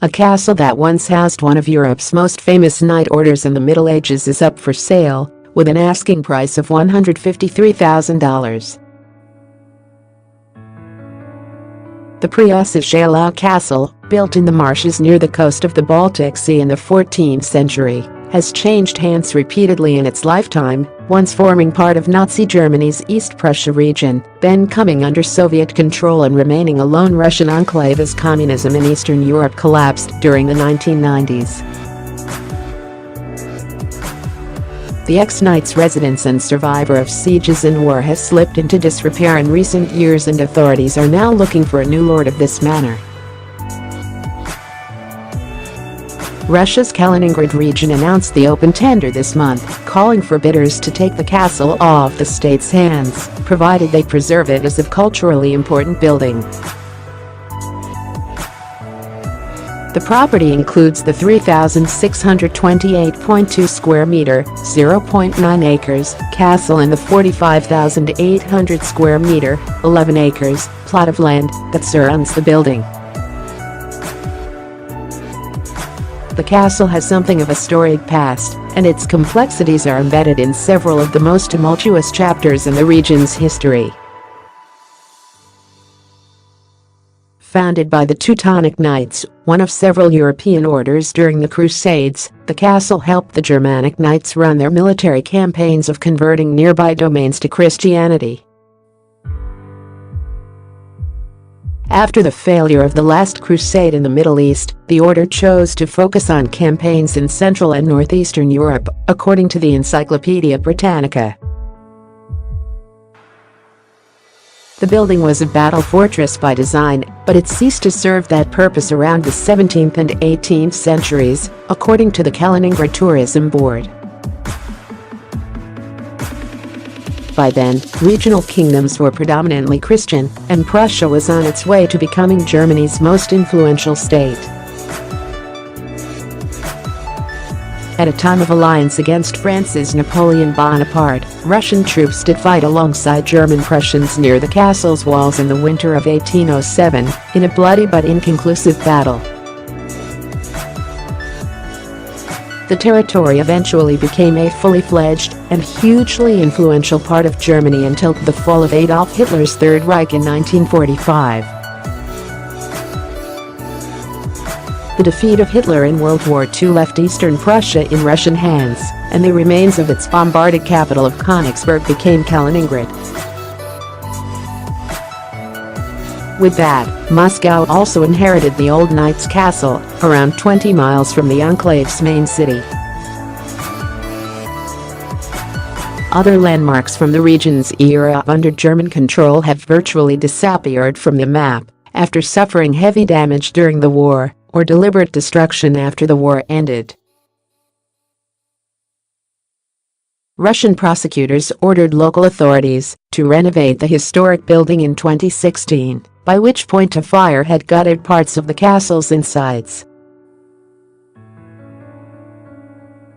A castle that once housed one of Europe's most famous knight orders in the Middle Ages is up for sale, with an asking price of $153,000. The Preussisch Eylau Castle, built in the marshes near the coast of the Baltic Sea in the 14th century, has changed hands repeatedly in its lifetime, once forming part of Nazi Germany's East Prussia region, then coming under Soviet control and remaining a lone Russian enclave as communism in Eastern Europe collapsed during the 1990s. The ex-knight's residence and survivor of sieges and war has slipped into disrepair in recent years, and authorities are now looking for a new lord of this manor. Russia's Kaliningrad region announced the open tender this month, calling for bidders to take the castle off the state's hands, provided they preserve it as a culturally important building. The property includes the 3,628.2 square meter (0.9 acres) castle and the 45,800 square meter (11 acres) plot of land that surrounds the building. The castle has something of a storied past, and its complexities are embedded in several of the most tumultuous chapters in the region's history. Founded by the Teutonic Knights, one of several European orders during the Crusades, the castle helped the Germanic Knights run their military campaigns of converting nearby domains to Christianity. After the failure of the last crusade in the Middle East, the order chose to focus on campaigns in Central and Northeastern Europe, according to the Encyclopedia Britannica. The building was a battle fortress by design, but it ceased to serve that purpose around the 17th and 18th centuries, according to the Kaliningrad Tourism Board. By then, regional kingdoms were predominantly Christian, and Prussia was on its way to becoming Germany's most influential state. At a time of alliance against France's Napoleon Bonaparte, Russian troops did fight alongside German Prussians near the castle's walls in the winter of 1807, in a bloody but inconclusive battle. The territory eventually became a fully-fledged and hugely influential part of Germany until the fall of Adolf Hitler's Third Reich in 1945. The defeat of Hitler in World War II left eastern Prussia in Russian hands, and the remains of its bombarded capital of Konigsberg became Kaliningrad. With that, Moscow also inherited the old Knight's Castle, around 20 miles from the enclave's main city. Other landmarks from the region's era under German control have virtually disappeared from the map, after suffering heavy damage during the war, or deliberate destruction after the war ended. Russian prosecutors ordered local authorities to renovate the historic building in 2016, by which point a fire had gutted parts of the castle's insides.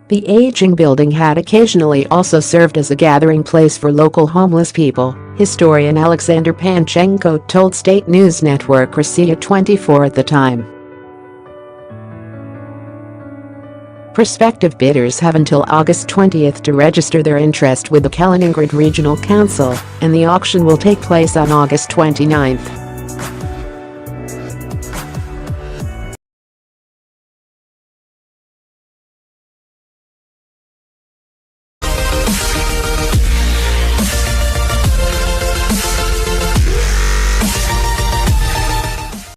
The aging building had occasionally also served as a gathering place for local homeless people, historian Alexander Panchenko told state news network Russia 24 at the time. Prospective bidders have until August 20 to register their interest with the Kaliningrad Regional Council, and the auction will take place on August 29.